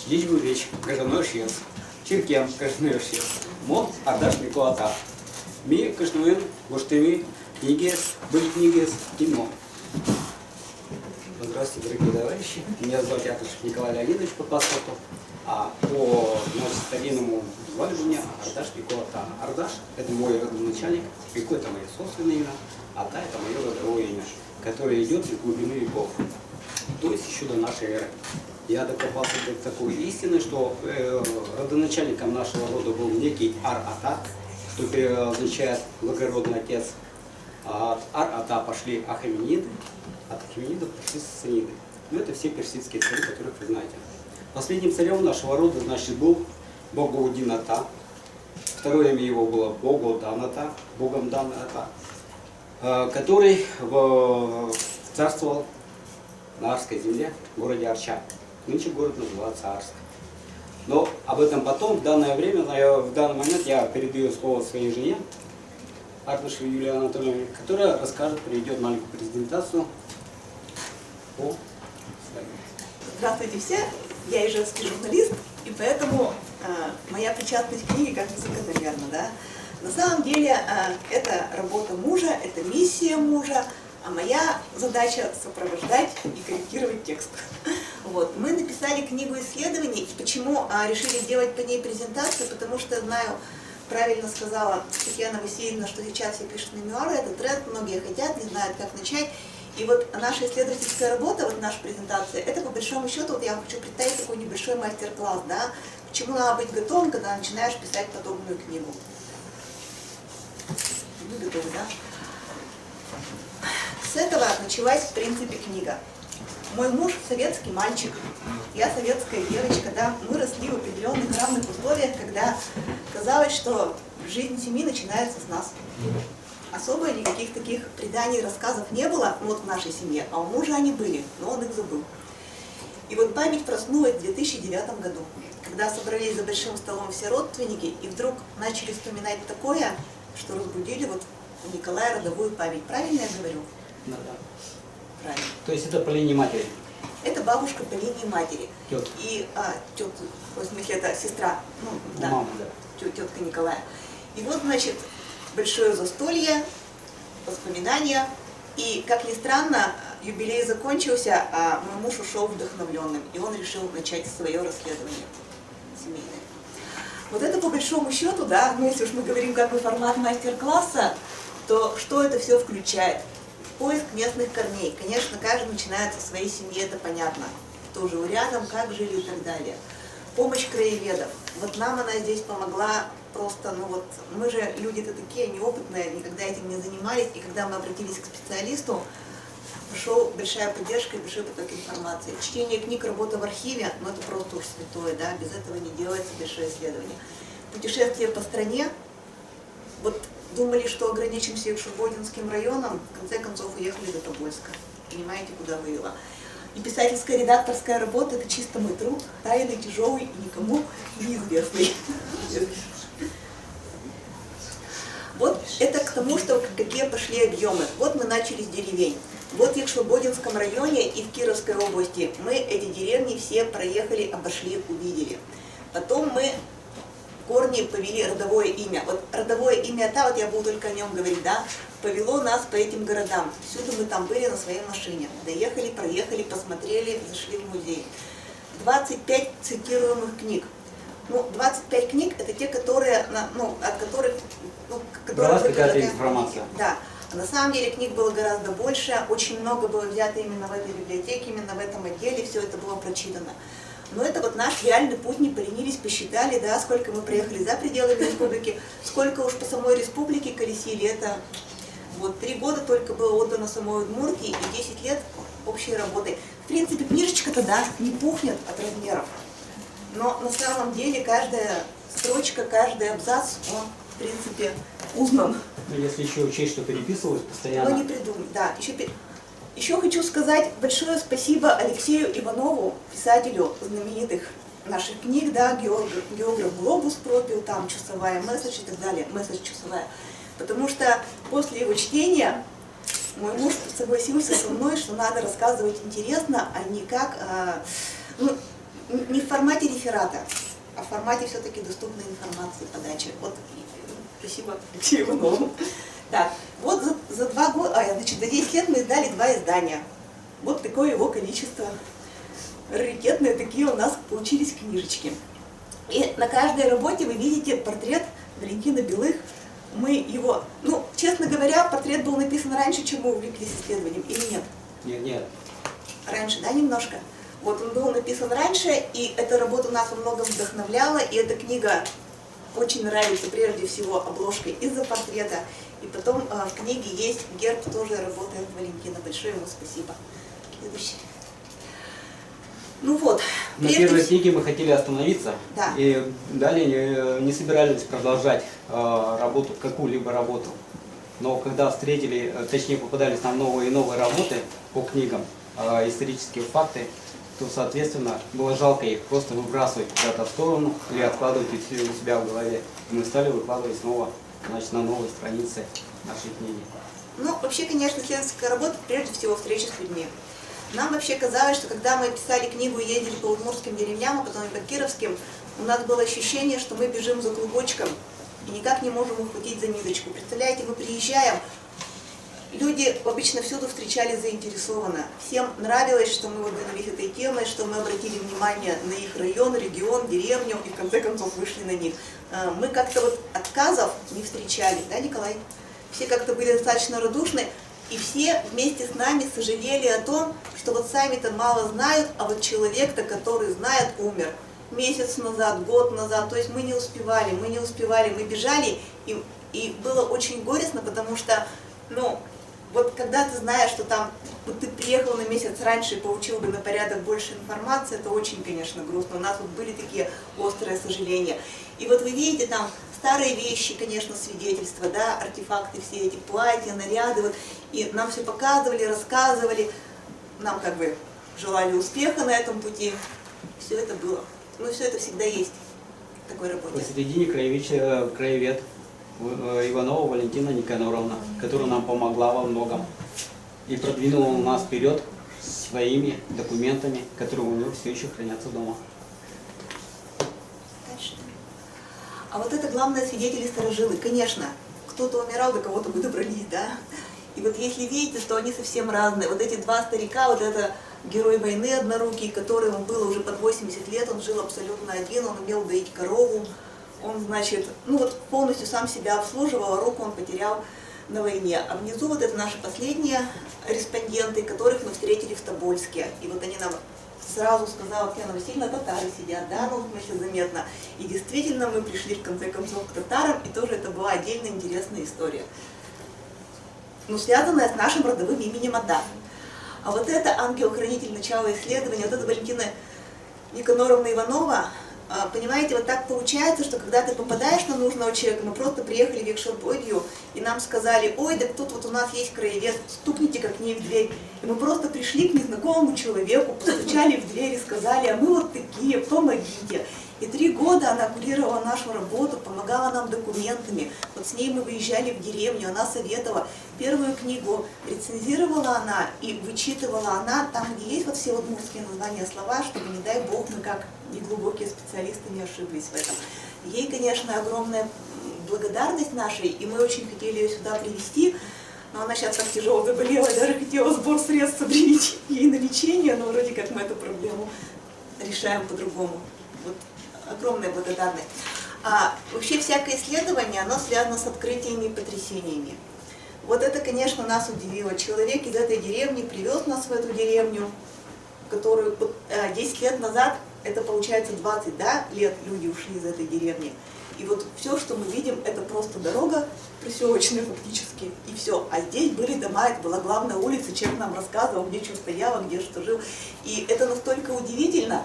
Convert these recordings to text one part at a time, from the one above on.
Дичбу речь, каждый шьет. Чиркем, каждый шьет. Мод, ардаш, микуата. Ми, каждый гуштыми, книгес, были книгес, кино. Здравствуйте, дорогие товарищи. Меня зовут Якушев Николай Леонидович по паспорту. А по старинному званию меня Ардаш Микуата. Ардаш – это мой родоначальник, Мико – это мое собственное имя, Ата – это мое родовое имя, которое идет из глубины веков, то есть еще до нашей эры. Я докопался до такой истины, что родоначальником нашего рода был некий Ар-Ата, что означает благородный отец. А от Ар-Ата пошли ахемениды, от ахеменидов пошли сасаниды. Ну, это все персидские цари, которых вы знаете. Последним царем нашего рода, значит, был Богоудин-Ата. Второе имя его было Богодан-Ата, Богом дан-Ата, который царствовал на Арской земле, в городе Арча. Нынче город называется Арск. Но об этом потом, в данное время, в данный момент я передаю слово своей жене, Артышевой Юлии Анатольевне, которая расскажет, проведет маленькую презентацию по своему. Здравствуйте все, я ижевский журналист, и поэтому моя причастность к книге как-то закономерна, да? На самом деле это работа мужа, это миссия мужа, а моя задача сопровождать и корректировать текст. Вот. Мы написали книгу исследований. Почему решили сделать по ней презентацию? Потому что знаю, правильно сказала Татьяна Васильевна, что сейчас все пишут мемуары, это тренд, многие хотят, не знают, как начать. И вот наша исследовательская работа, вот наша презентация, это по большому счету, вот я вам хочу представить такой небольшой мастер-класс, да, к чему надо быть готовым, когда начинаешь писать подобную книгу. Вы готовы, да? С этого началась, в принципе, книга. Мой муж советский мальчик, я советская девочка, да, мы росли в определенных равных условиях, когда казалось, что жизнь семьи начинается с нас. Особо никаких таких преданий, рассказов не было, ну, вот в нашей семье, а у мужа они были, но он их забыл. И вот память проснулась в 2009 году, когда собрались за большим столом все родственники и вдруг начали вспоминать такое, что разбудили вот у Николая родовую память. Правильно я говорю? Да. Правильно. То есть это по линии матери? Это бабушка по линии матери. Тетка. И тетка, в смысле, это сестра, ну, да, Мама, да. Тетка Николая. И вот, значит, большое застолье, воспоминания. И, как ни странно, юбилей закончился, а мой муж ушел вдохновленным. И он решил начать свое расследование семейное. Вот это по большому счету, да, ну, если уж мы говорим как бы формат мастер-класса, то что это все включает? Поиск местных корней. Конечно, каждый начинает со своей семьи, это понятно. Кто жил рядом, как жили и так далее. Помощь краеведов. Вот нам она здесь помогла просто, ну вот, мы же люди-то такие неопытные, никогда этим не занимались, и когда мы обратились к специалисту, пошел большая поддержка и большой поток информации. Чтение книг, работа в архиве, ну это просто уж святое, да, без этого не делается большое исследование. Путешествие по стране, вот думали, что ограничимся Шубодинским районом, в конце концов уехали до Тобольска. Понимаете, куда вывела. И писательская редакторская работа – это чисто мой труд, тайный, тяжелый и никому неизвестный. Вот это к тому, что какие пошли объемы. Вот мы начали с деревень. Вот и в Шубодинском районе, и в Кировской области мы эти деревни все проехали, обошли, увидели. Потом мы корни повели родовое имя. Вот родовое имя Ата, вот я буду только о нем говорить, да, повело нас по этим городам. Всюду мы там были на своей машине. Доехали, проехали, посмотрели, зашли в музей. 25 цитируемых книг. Ну, 25 книг это те, которые, ну, от которых... Ну, бралась какая-то информация. Да. А на самом деле книг было гораздо больше. Очень много было взято именно в этой библиотеке, именно в этом отделе. Все это было прочитано. Но это вот наш реальный путь, не поленились, посчитали, да, сколько мы проехали за пределами республики, сколько уж по самой республике колесили. Это вот 3 года только было отдано самой Удмуртии и 10 лет общей работы. В принципе, книжечка-то, да, не пухнет от размеров. Но на самом деле каждая строчка, каждый абзац, он, в принципе, узнан. Ну, если еще учесть, что переписывалось постоянно. Но не придумать, да. Еще хочу сказать большое спасибо Алексею Иванову, писателю знаменитых наших книг, да, географ «Глобус» пропил, там «Часовая месседж» и так далее, «Месседж часовая». Потому что после его чтения мой муж согласился со мной, что надо рассказывать интересно, а не как... ну, не в формате реферата, а в формате все-таки доступной информации, подачи. Вот, спасибо Алексею Иванову. Так, вот за 2 года, значит, за 10 лет мы издали 2 издания. Вот такое его количество. Раритетные такие у нас получились книжечки. И на каждой работе вы видите портрет Валентина Белых. Мы его, ну, честно говоря, портрет был написан раньше, чем мы увлеклись исследованием, или нет? Нет. Раньше, да, немножко? Вот он был написан раньше, и эта работа нас во многом вдохновляла, и эта книга очень нравится прежде всего обложкой из-за портрета. И потом в книге есть герб тоже работы Валентина. Большое ему спасибо. Следующий. Ну вот. На первой книге мы хотели остановиться, да. И далее не собирались продолжать работу, какую-либо работу. Но когда встретили, точнее попадались нам новые и новые работы по книгам, исторические факты, то, соответственно, было жалко их просто выбрасывать куда-то в сторону или откладывать их у себя в голове. И мы стали выкладывать снова, значит, на новые страницы нашей книги. Ну, вообще, конечно, исследовательская работа, прежде всего, встреча с людьми. Нам вообще казалось, что когда мы писали книгу и ездили по удмуртским деревням, а потом и по кировским, у нас было ощущение, что мы бежим за клубочком и никак не можем ухватить за ниточку. Представляете, мы приезжаем, люди обычно всюду встречались заинтересованно. Всем нравилось, что мы вот занялись этой темой, что мы обратили внимание на их район, регион, деревню и в конце концов вышли на них. Мы как-то вот отказов не встречали, да, Николай? Все как-то были достаточно радушны. И все вместе с нами сожалели о том, что вот сами-то мало знают, а вот человек-то, который знает, умер. Месяц назад, год назад, то есть мы не успевали, мы бежали, и было очень горестно, потому что, ну, вот когда ты знаешь, что там, вот ты приехал на месяц раньше и получил бы на порядок больше информации, это очень, конечно, грустно. У нас вот были такие острые сожаления. И вот вы видите там старые вещи, конечно, свидетельства, да, артефакты, все эти платья, наряды, вот, и нам все показывали, рассказывали, нам как бы желали успеха на этом пути, все это было. Ну, все это всегда есть в такой работе. Посередине краевед Иванова Валентина Никаноровна, которая нам помогла во многом и продвинула нас вперед своими документами, которые у нее все еще хранятся дома. А вот это главное свидетели-старожилы. Конечно, кто-то умирал, до кого-то вы добрались, да? И вот если видите, то они совсем разные. Вот эти 2 старика, вот это герой войны однорукий, которому было уже под 80 лет, он жил абсолютно один, он умел доить корову, он, значит, ну вот полностью сам себя обслуживал, а руку он потерял на войне. А внизу вот это наши последние респонденты, которых мы встретили в Тобольске. И вот они нам сразу сказала Татьяна Васильевна, татары сидят, да, ну, значит, заметно. И действительно мы пришли в конце концов к татарам, и тоже это была отдельная интересная история. Ну, связанная с нашим родовым именем Ада. А вот это ангел-хранитель начала исследования, вот это Валентина Никаноровна Иванова, понимаете, вот так получается, что когда ты попадаешь на нужного человека, мы просто приехали в Екшербодью, и нам сказали, ой, да тут вот у нас есть краевед, стукните-ка к ней в дверь. И мы просто пришли к незнакомому человеку, постучали в дверь и сказали, а мы вот такие, помогите. И 3 года она курировала нашу работу, помогала нам документами. Вот с ней мы выезжали в деревню, она советовала. Первую книгу рецензировала она и вычитывала она там, где есть вот все удмуртские названия, слова, чтобы, не дай бог, мы как неглубокие специалисты не ошиблись в этом. Ей, конечно, огромная благодарность нашей, и мы очень хотели ее сюда привезти, но она сейчас так тяжело заболела, я даже хотела сбор средств объявить ей на лечение, но вроде как мы эту проблему решаем по-другому. Вот огромная благодарность. А вообще всякое исследование, оно связано с открытиями и потрясениями. Вот это, конечно, нас удивило. Человек из этой деревни привез нас в эту деревню, которую 10 лет назад, это получается 20, да, лет люди ушли из этой деревни. И вот все, что мы видим, это просто дорога проселочная фактически, и все. А здесь были дома, это была главная улица, человек нам рассказывал, где что стояло, где что жил. И это настолько удивительно,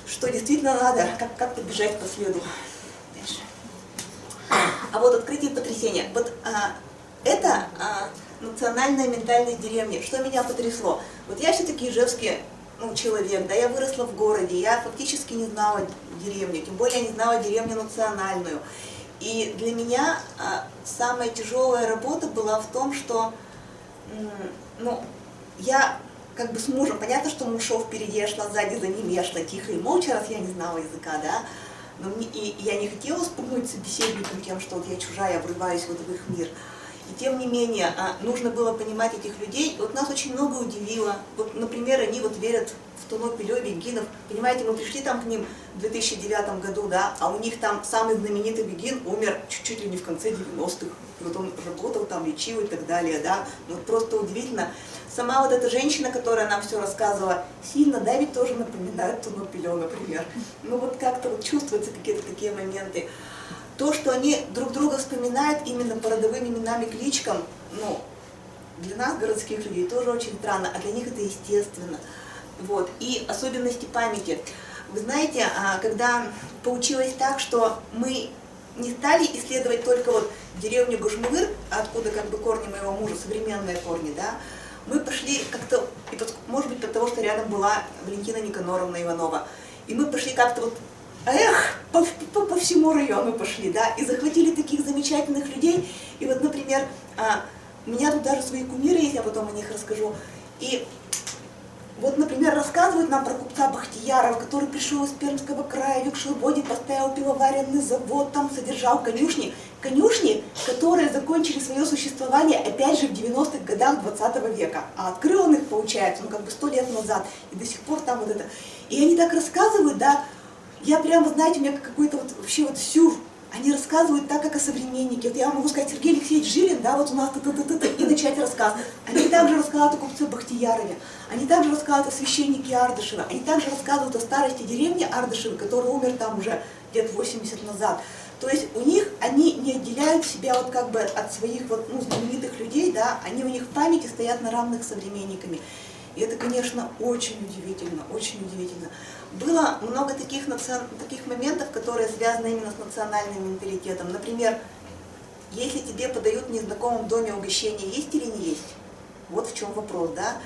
что действительно надо как-то бежать по следу. Дальше. А вот открытие и потрясение. Вот это национальная ментальность деревни. Что меня потрясло? Вот я все-таки ижевский человек, да, я выросла в городе, я фактически не знала деревню, тем более я не знала деревню национальную. И для меня самая тяжелая работа была в том, что я как бы с мужем. Понятно, что муж шел впереди, я шла сзади, за ним я шла тихо и молча, раз я не знала языка, да. Но и я не хотела спугнуть собеседникам тем, что вот я чужая, я врываюсь вот в их мир. И тем не менее, нужно было понимать этих людей. Вот нас очень много удивило. Вот, например, они вот верят в Туно Пилё, бегинов. Понимаете, мы пришли там к ним в 2009 году, да, а у них там самый знаменитый бегин умер чуть-чуть ли не в конце 90-х. Вот он работал там, лечил и так далее, да. Ну, вот просто удивительно. Сама вот эта женщина, которая нам все рассказывала, сильно, да, ведь тоже напоминает Туно Пилё, например. Ну вот как-то вот чувствуются какие-то такие моменты. То, что они друг друга вспоминают именно по родовым именам и кличкам, ну, для нас, городских людей, тоже очень странно, а для них это естественно. Вот. И особенности памяти. Вы знаете, когда получилось так, что мы не стали исследовать только вот деревню Гужмывыр, откуда как бы корни моего мужа, современные корни, да, мы пошли как-то, может быть, потому что рядом была Валентина Никаноровна Иванова, и мы пошли как-то вот по всему району пошли, да, и захватили таких замечательных людей. И вот, например, у меня тут даже свои кумиры есть, я потом о них расскажу. И вот, например, рассказывают нам про купца Бахтиярова, который пришел из Пермского края, в Викшурбоде поставил пивоваренный завод, там содержал конюшни. Конюшни, которые закончили свое существование, опять же, в 90-х годах 20 века. А открыл он их, получается, ну, как бы 100 лет назад. И до сих пор там вот это. И они так рассказывают, да, я прямо, знаете, у меня какой-то вот вообще вот сюр. Они рассказывают так, как о современнике. Вот я могу сказать, Сергей Алексеевич Жилин, да, вот у нас та-та-та-та, и начать рассказ. Они также рассказывают о купце Бахтиярове, они также рассказывают о священнике Ардышеве, они также рассказывают о старости деревни Ардышевой, который умер там уже лет 80 назад. То есть у них, они не отделяют себя вот как бы от своих вот, ну, знаменитых людей, да, они у них в памяти стоят на равных с современниками. И это, конечно, очень удивительно, очень удивительно. Было много таких моментов, которые связаны именно с национальным менталитетом. Например, если тебе подают в незнакомом доме угощение, есть или не есть? Вот в чем вопрос, да?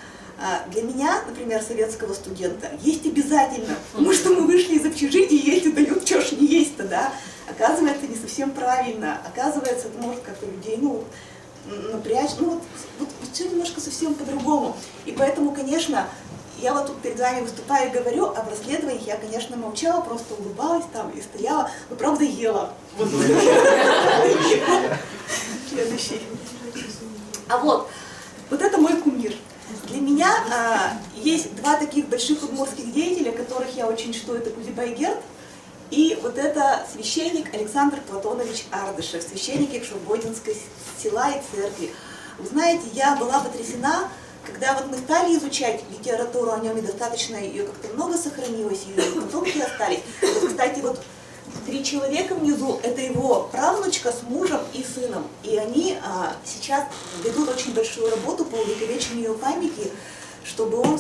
Для меня, например, советского студента, есть обязательно, потому что мы вышли из общежития, есть и дают, чё ж не есть-то, да? Оказывается, не совсем правильно. Оказывается, это может как-то людей, ну, напрячь, ну вот все немножко совсем по-другому. И поэтому, конечно, я вот тут перед вами выступаю и говорю об расследованиях, я, конечно, молчала, просто улыбалась там и стояла, но правда ела. Следующий. А вот это мой кумир. Для меня есть два таких больших удмуртских деятеля, которых я очень чту, это Кузибай Герд, и вот это священник Александр Платонович Ардышев, священник Якшурбодинской села и церкви. Вы знаете, я была потрясена, когда вот мы стали изучать литературу о нем, и достаточно ее как-то много сохранилось, и потомки остались. Вот, кстати, вот 3 человека внизу, это его правнучка с мужем и сыном. И они сейчас ведут очень большую работу по увековечению его памяти, чтобы он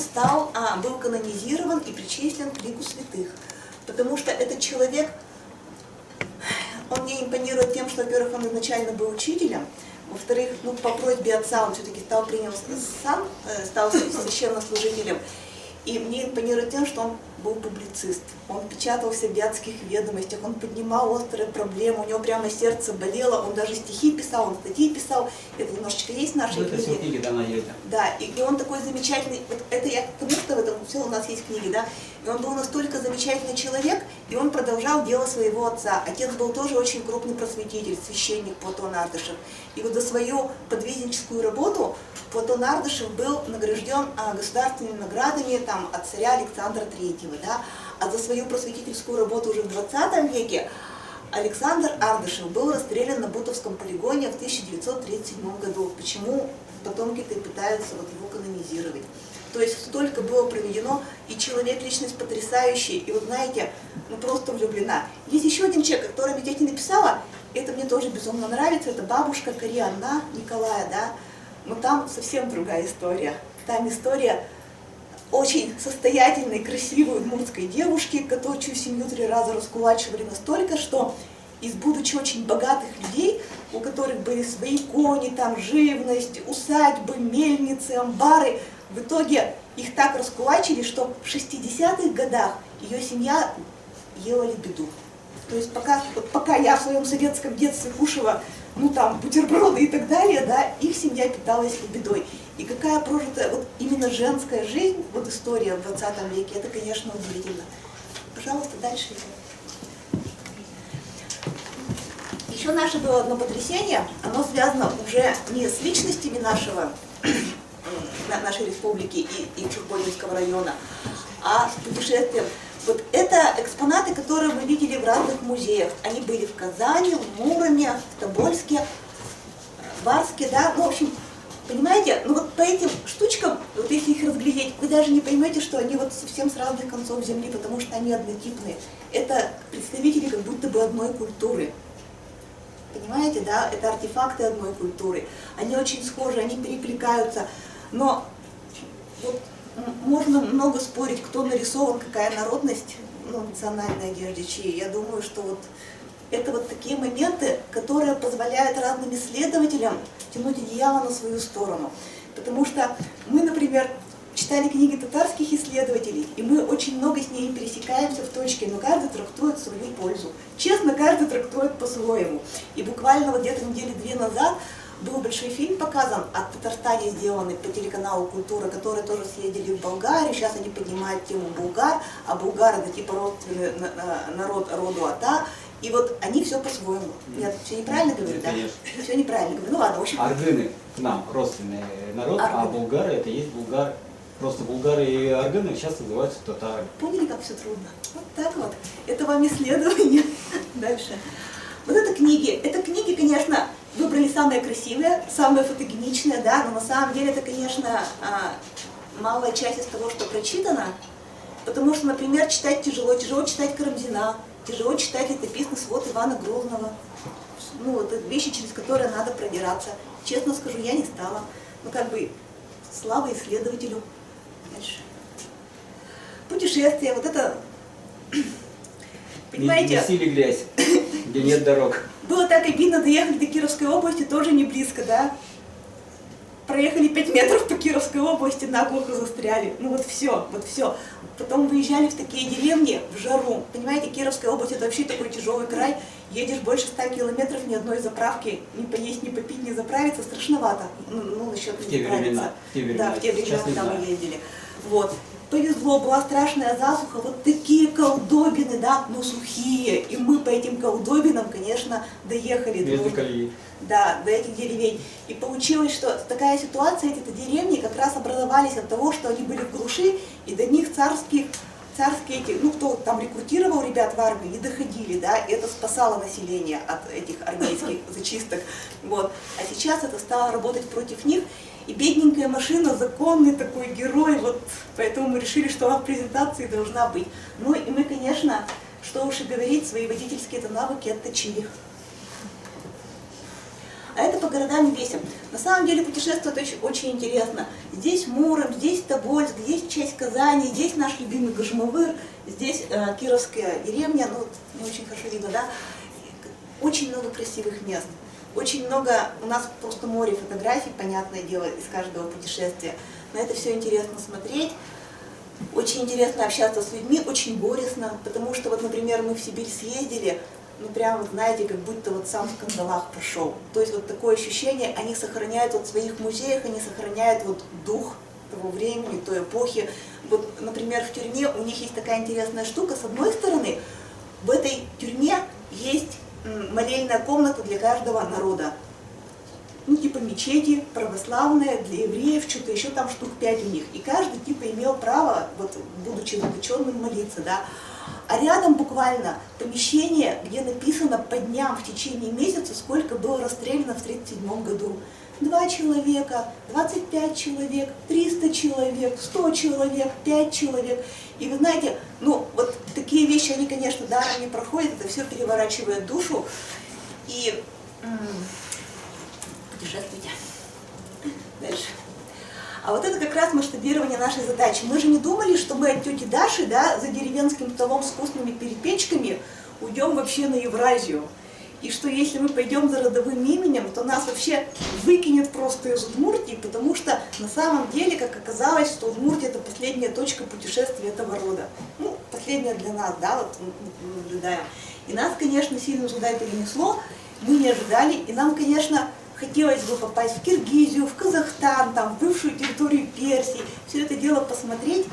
был канонизирован и причислен к лику святых. Потому что этот человек, он мне импонирует тем, что, во-первых, он изначально был учителем, во-вторых, ну, по просьбе отца он все-таки стал священнослужителем. И мне импонирует тем, что он был публицист. Он печатался в Вятских ведомостях, он поднимал острые проблемы, у него прямо сердце болело, он даже стихи писал, он статьи писал. Это немножечко есть в нашей книге. Это все книги, да, на есть. Да, и он такой замечательный, вот это я к тому, что в этом все у нас есть книги, да. И он был настолько замечательный человек, и он продолжал дело своего отца. Отец был тоже очень крупный просветитель, священник Платон Ардышев. И вот за свою подвижническую работу Платон Ардышев был награжден государственными наградами там, от царя Александра III, да? А за свою просветительскую работу уже в 20 веке Александр Ардышев был расстрелян на Бутовском полигоне в 1937 году. Почему потомки-то и пытаются вот его канонизировать? То есть столько было проведено, и человек, личность потрясающая, и вот знаете, ну просто влюблена. Есть еще один человек, который ведь я не написала, это мне тоже безумно нравится, это бабушка Карианна Николая, да? Но там совсем другая история. Там история очень состоятельной, красивой удмуртской девушки, чью семью 3 раза раскулачивали настолько, что из будучи очень богатых людей, у которых были свои кони, там живность, усадьбы, мельницы, амбары, в итоге их так раскулачили, что в 60-х годах ее семья ела лебеду. То есть пока я в своем советском детстве кушала, ну там, бутерброды и так далее, да, их семья питалась лебедой. и какая прожита вот именно женская жизнь, вот история в 20 веке, это, конечно, удивительно. Пожалуйста, дальше. Еще наше было одно потрясение, оно связано уже не с личностями нашей республики и Чурбодинского района, а с путешествием. Вот это экспонаты, которые мы видели в разных музеях. Они были в Казани, в Муроме, в Тобольске, в Арске, да. Ну, в общем, понимаете, ну вот по этим штучкам, вот если их разглядеть, вы даже не поймете, что они вот совсем с разных концов земли, потому что они однотипные. Это представители как будто бы одной культуры. Понимаете, да? Это артефакты одной культуры. Они очень схожи, они перекликаются. Но вот можно много спорить, кто нарисован, какая народность, ну, национальной одежде чьей. Я думаю, что вот это вот такие моменты, которые позволяют разным исследователям тянуть одеяло на свою сторону. Потому что мы, например, читали книги татарских исследователей, и мы очень много с ними пересекаемся в точке, но каждый трактует в свою пользу. Честно, каждый трактует по-своему. И буквально вот где-то недели 2 назад был большой фильм показан, от Татарстане сделанный по телеканалу «Культура», которые тоже съездили в Болгарию. Сейчас они поднимают тему булгар, а булгары это типа родственный народ роду Ата. И вот они все по-своему. Я все неправильно говорю, да? Конечно. Все неправильно говорю. Ну ладно, в общем. Аргыны к нам родственный народ, а булгары это есть булгары. Просто булгары и аргыны часто называются татары. Поняли, как все трудно? Вот так вот. Это вам исследование. Дальше. Вот это книги, конечно, выбрали самые красивые, самые фотогеничные, да, но на самом деле это, конечно, малая часть из того, что прочитано, потому что, например, читать тяжело читать Карамзина, тяжело читать летописный свод Ивана Грозного. Ну, это вещи, через которые надо продираться. Честно скажу, я не стала. Ну, как бы, слава исследователю. Дальше. Путешествия, вот это, понимаете... Не сили грязь, где нет дорог. Было так обидно, доехали до Кировской области, тоже не близко, да? Проехали 5 метров по Кировской области, наглухо застряли. Ну вот все, вот все. Потом выезжали в такие деревни в жару. Понимаете, Кировская область это вообще такой тяжелый край. Едешь больше 100 километров, ни одной заправки, ни поесть, ни попить, ни заправиться, страшновато. Ну насчет не заправиться. Да, в те времена, когда мы ездили. Вот. Повезло, была страшная засуха, вот такие колдобины, да, но сухие. И мы по этим колдобинам, конечно, доехали до этих деревень. И получилось, что такая ситуация, эти деревни как раз образовались от того, что они были в глуши, и до них царские эти, ну кто там рекрутировал ребят в армию, не доходили, да, и это спасало население от этих армейских зачисток. Вот. А сейчас это стало работать против них. И бедненькая машина, законный такой герой, вот поэтому мы решили, что она в презентации должна быть. Ну и мы, конечно, что уж и говорить, свои водительские-то навыки отточили. А это по городам и весям. На самом деле путешествовать очень интересно. Здесь Муром, здесь Тобольск, здесь часть Казани, здесь наш любимый Гажмавыр, здесь Кировская деревня, ну не очень хорошо видно, да? Очень много красивых мест. Очень много, у нас просто море фотографий, понятное дело, из каждого путешествия. На это все интересно смотреть. Очень интересно общаться с людьми, очень горестно, потому что, вот, например, мы в Сибирь съездили, ну прям, вот, знаете, как будто вот сам в кандалах прошел. То есть вот такое ощущение, они сохраняют вот в своих музеях, они сохраняют вот дух того времени, той эпохи. Вот, например, в тюрьме у них есть такая интересная штука. С одной стороны, в этой тюрьме есть молельная комната для каждого народа. Ну, типа мечети, православные, для евреев, что-то еще там штук 5 у них. И каждый типа имел право, вот, будучи заключенным, молиться, да. А рядом буквально помещение, где написано по дням в течение месяца, сколько было расстреляно в 1937 году. 2 человека, 25 человек, 300 человек, 100 человек, 5 человек. И вы знаете, ну вот такие вещи, они, конечно, даром не проходят, это все переворачивает душу. И путешествуйте. Дальше. А вот это как раз масштабирование нашей задачи. Мы же не думали, что мы от тети Даши, да, за деревенским столом с вкусными перепечками уйдем вообще на Евразию. И что если мы пойдем за родовым именем, то нас вообще выкинет просто из Удмуртии, потому что на самом деле, как оказалось, что Удмуртия это последняя точка путешествия этого рода. Ну, последняя для нас, да, вот мы наблюдаем. И нас, конечно, сильно туда перенесло, мы не ожидали, и нам, конечно, хотелось бы попасть в Киргизию, в Казахстан, там, в бывшую территорию Персии, все это дело посмотреть.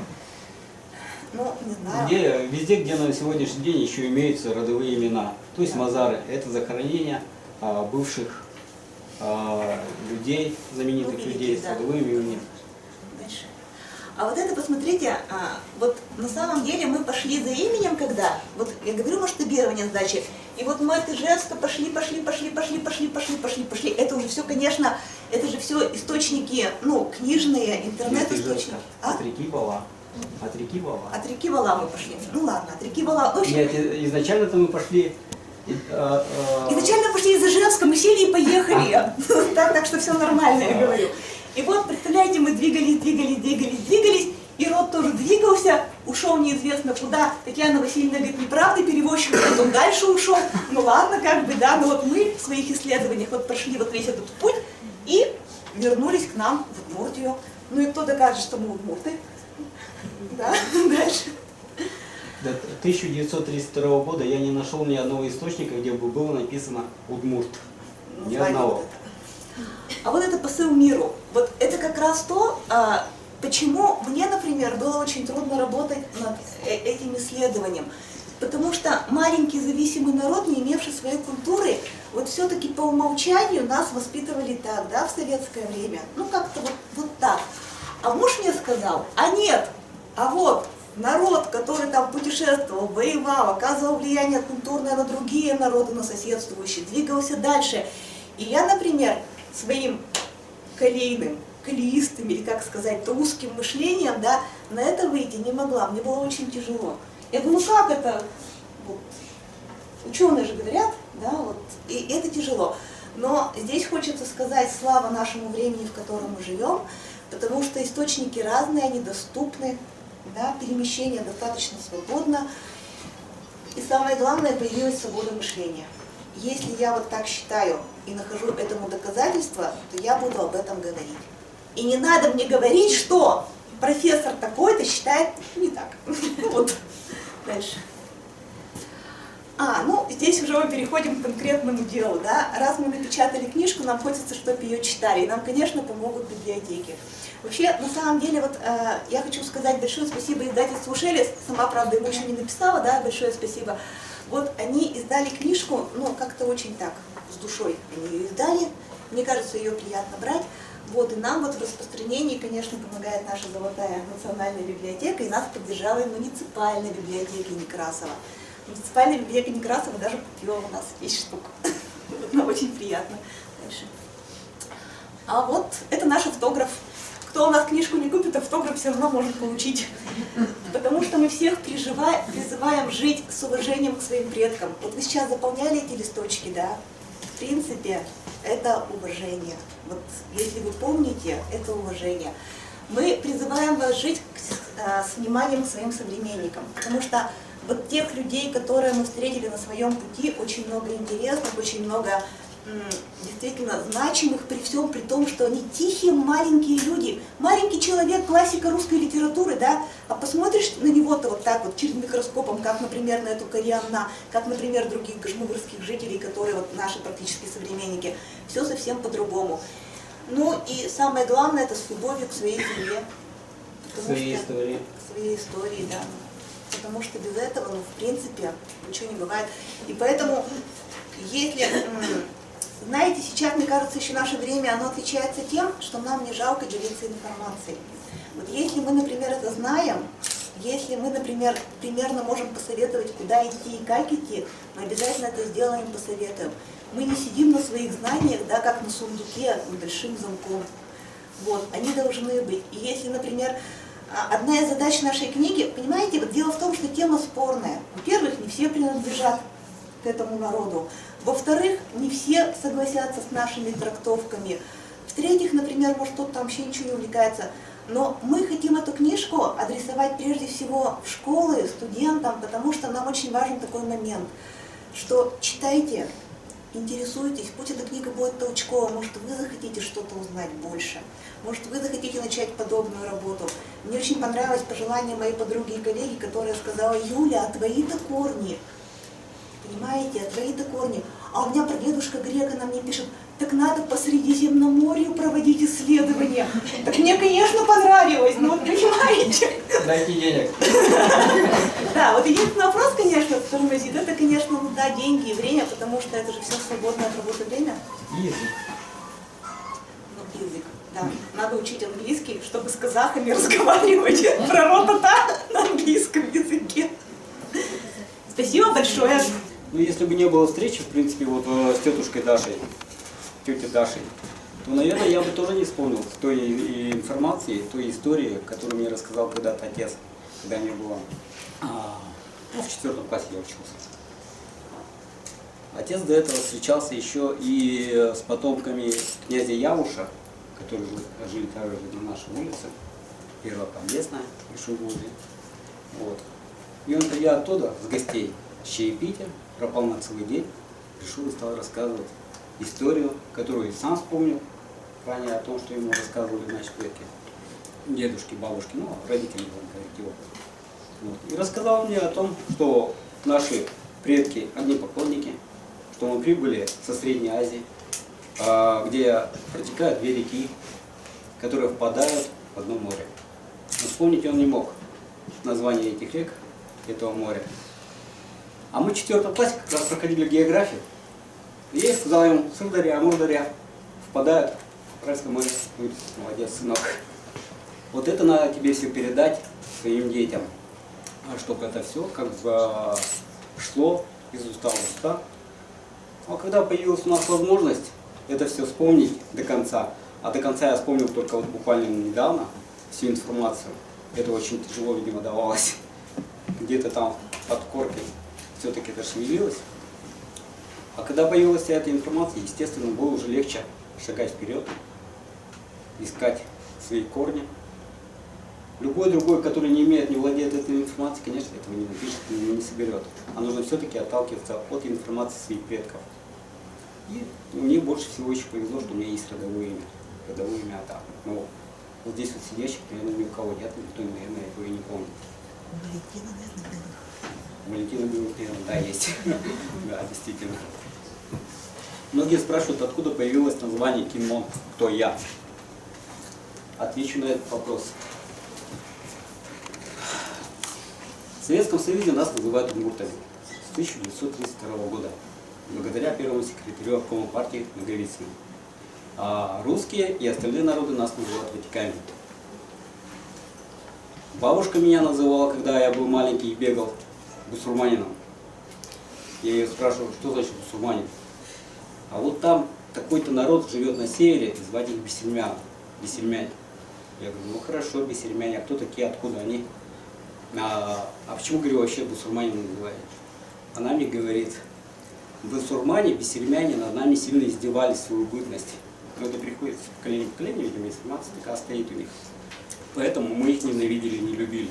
Ну, не знаю. Везде, где на сегодняшний день еще имеются родовые имена. То есть мазары – это захоронение бывших людей, знаменитых людей с родовыми именами. Дальше. А вот это, посмотрите, вот на самом деле мы пошли за именем, когда, вот я говорю, масштабирование сдачи, и вот мы от Ижевска пошли. Это уже все, конечно, это же все источники, ну, книжные, интернет-источники. От реки Вала. От реки Вала. От реки Вала мы пошли. Ну ладно, от реки Вала. В общем, Нет, изначально-то мы пошли... изначально пошли из Ижевска, мы сели и поехали. Так что все нормально, я говорю. И вот, представляете, мы двигались, и род тоже двигался, ушел неизвестно куда. Татьяна Васильевна говорит, неправда, перевозчик, потом дальше ушел. Ну ладно, как бы, да, но вот мы в своих исследованиях вот прошли вот весь этот путь и вернулись к нам в Удмуртию. Ну и кто докажет, что мы удмурты? Да, дальше. До 1932 года я не нашел ни одного источника, где бы было написано «Удмурт». Ни одного. А вот это посыл миру. Вот это как раз то, почему мне, например, было очень трудно работать над этим исследованием. Потому что маленький зависимый народ, не имевший своей культуры, вот все-таки по умолчанию нас воспитывали так, да, в советское время. Ну как-то вот так. А муж мне сказал, а нет, а вот народ, который там путешествовал, воевал, оказывал влияние культурное на другие народы, на соседствующие, двигался дальше. И я, например, своим колеистым, или как сказать, то узким мышлением, да, на это выйти не могла, мне было очень тяжело. Я думаю, как это? Вот. Ученые же говорят, да, вот, и это тяжело. Но здесь хочется сказать слава нашему времени, в котором мы живем, потому что источники разные, они доступны, да, перемещение достаточно свободно. И самое главное, появилась свобода мышления. Если я вот так считаю и нахожу этому доказательства, то я буду об этом говорить. И не надо мне говорить, что профессор такой-то считает не так. Вот. Дальше. Ну, здесь уже мы переходим к конкретному делу, да. Раз мы напечатали книжку, нам хочется, чтобы ее читали, и нам, конечно, помогут библиотеки. Вообще, на самом деле, вот я хочу сказать большое спасибо издательству «Шелест», сама, правда, ему еще не написала, да, большое спасибо. Вот они издали книжку, ну, как-то очень так, с душой они ее издали, мне кажется, ее приятно брать. Вот, и нам вот в распространении, конечно, помогает наша золотая национальная библиотека, и нас поддержала и муниципальная библиотека Некрасова. Муниципальная библиотека Некрасова даже купила у нас 10 штук. Нам очень приятно. Дальше. А вот это наш автограф. Кто у нас книжку не купит, автограф все равно может получить. Потому что мы всех призываем жить с уважением к своим предкам. Вот вы сейчас заполняли эти листочки, да? В принципе, это уважение. Вот если вы помните, это уважение. Мы призываем вас жить с вниманием к своим современникам. Потому что вот тех людей, которые мы встретили на своем пути, очень много интересных, очень много действительно значимых, при всем при том, что они тихие маленькие люди. Маленький человек, классика русской литературы, да, а посмотришь на него-то вот так вот через микроскопом, как, например, на эту Корианна, как, например, других гажмугорских жителей, которые вот наши практически современники, все совсем по-другому. Ну и самое главное, это с любовью к своей земле. К своей истории. К своей истории, да. Потому что без этого, ну, в принципе, ничего не бывает. И поэтому, если... Знаете, сейчас, мне кажется, еще наше время, оно отличается тем, что нам не жалко делиться информацией. Вот если мы, например, это знаем, если мы, например, примерно можем посоветовать, куда идти и как идти, мы обязательно это сделаем и посоветуем. Мы не сидим на своих знаниях, да, как на сундуке с большим замком. Вот, они должны быть. И если, например, одна из задач нашей книги, понимаете, вот дело в том, что тема спорная. Во-первых, не все принадлежат к этому народу. Во-вторых, не все согласятся с нашими трактовками. В-третьих, например, может, кто-то там вообще ничего не увлекается. Но мы хотим эту книжку адресовать прежде всего в школы, студентам, потому что нам очень важен такой момент, что читайте, интересуйтесь, пусть эта книга будет толчковой, может, вы захотите что-то узнать больше, может, вы захотите начать подобную работу. Мне очень понравилось пожелание моей подруги и коллеги, которая сказала: «Юля, а твои-то корни». Понимаете, а твои-то корни. А у меня прадедушка грек, она мне пишет: так надо по Средиземноморью проводить исследования. Так мне, конечно, понравилось, но вот понимаете. Дайте денег. Да, вот единственный вопрос, конечно, тормозит, это, конечно, ну да, деньги и время, потому что это же все свободное от работы время. Язык. Ну, язык, да. Надо учить английский, чтобы с казахами разговаривать про ротата на английском языке. Спасибо большое. Ну, если бы не было встречи, в принципе, вот с тетушкой Дашей, тетей Дашей, то, наверное, я бы тоже не вспомнил той информации, той истории, которую мне рассказал когда-то отец, когда мне было, в 4 классе я учился. Отец до этого встречался еще и с потомками князя Явуша, которые жили также на нашей улице, первая Подъездная, в Большой Волге. Вот. И он, придя оттуда, с гостей, с чаепития, пропал на целый день, пришел и стал рассказывать историю, которую и сам вспомнил ранее о том, что ему рассказывали, значит, предки, дедушки, бабушки, ну, родители, будем говорить, его. Вот. И рассказал мне о том, что наши предки огнепоклонники, что мы прибыли со Средней Азии, где протекают две реки, которые впадают в одно море. Но вспомнить он не мог название этих рек, этого моря. А мы в 4 классе как раз проходили географию. И я сказал ему, Сырдарья, Мурдарья впадают в Аральское море. Говорит, молодец, сынок. Вот это надо тебе все передать своим детям. Чтобы это все как бы шло из уста в уста. А когда появилась у нас возможность это все вспомнить до конца, а до конца я вспомнил только вот буквально недавно всю информацию, это очень тяжело, видимо, давалось. Где-то там под коркой все-таки это шевелилось. А когда появилась вся эта информация, естественно, было уже легче шагать вперед, искать свои корни. Любой другой, который не имеет, не владеет этой информацией, конечно, этого не напишет, не соберет. А нужно все-таки отталкиваться от информации своих предков. И мне больше всего еще повезло, что у меня есть родовое имя. Родовое имя Ата. Но вот здесь вот сидящих, наверное, ни у кого нет, никто, наверное, этого и не помнит. Валентина Белых, наверное, да, есть. Да, действительно. Многие спрашивают, откуда появилось название Кинмон, кто я. Отвечу на этот вопрос. В Советском Союзе нас называют удмуртами с 1932 года, благодаря первому секретарю обкома партии Наговицыну. А русские и остальные народы нас называют ватиками. Бабушка меня называла, когда я был маленький и бегал, бусурманином. Я ее спрашивал, что значит бусурманин? А вот там такой-то народ живет на севере, звать их бесельмян, бесельмяне. Я говорю, ну хорошо, бесельмяне, а кто такие, откуда они? А почему, говорю, вообще бусурманин называют? Она мне говорит, бусурмане, бесельмяне над нами сильно издевались в свою бытность. Но это приходит с поколения в поколение, видимо, информация такая стоит у них. Поэтому мы их ненавидели, не любили.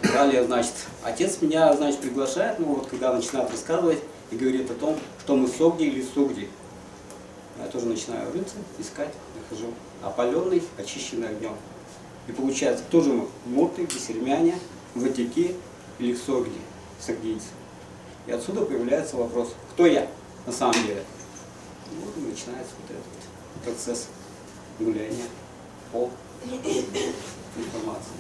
Далее, значит, отец меня, значит, приглашает, ну вот, когда начинает рассказывать и говорит о том, что мы согди или сугди. Я тоже начинаю рыться, искать, нахожу. Опаленный, очищенный огнем. И получается, кто же мы? Мурты, бесельмяне, ватики или согди, сагдийцы. И отсюда появляется вопрос, кто я на самом деле? И вот и начинается вот этот процесс гуляния по информации.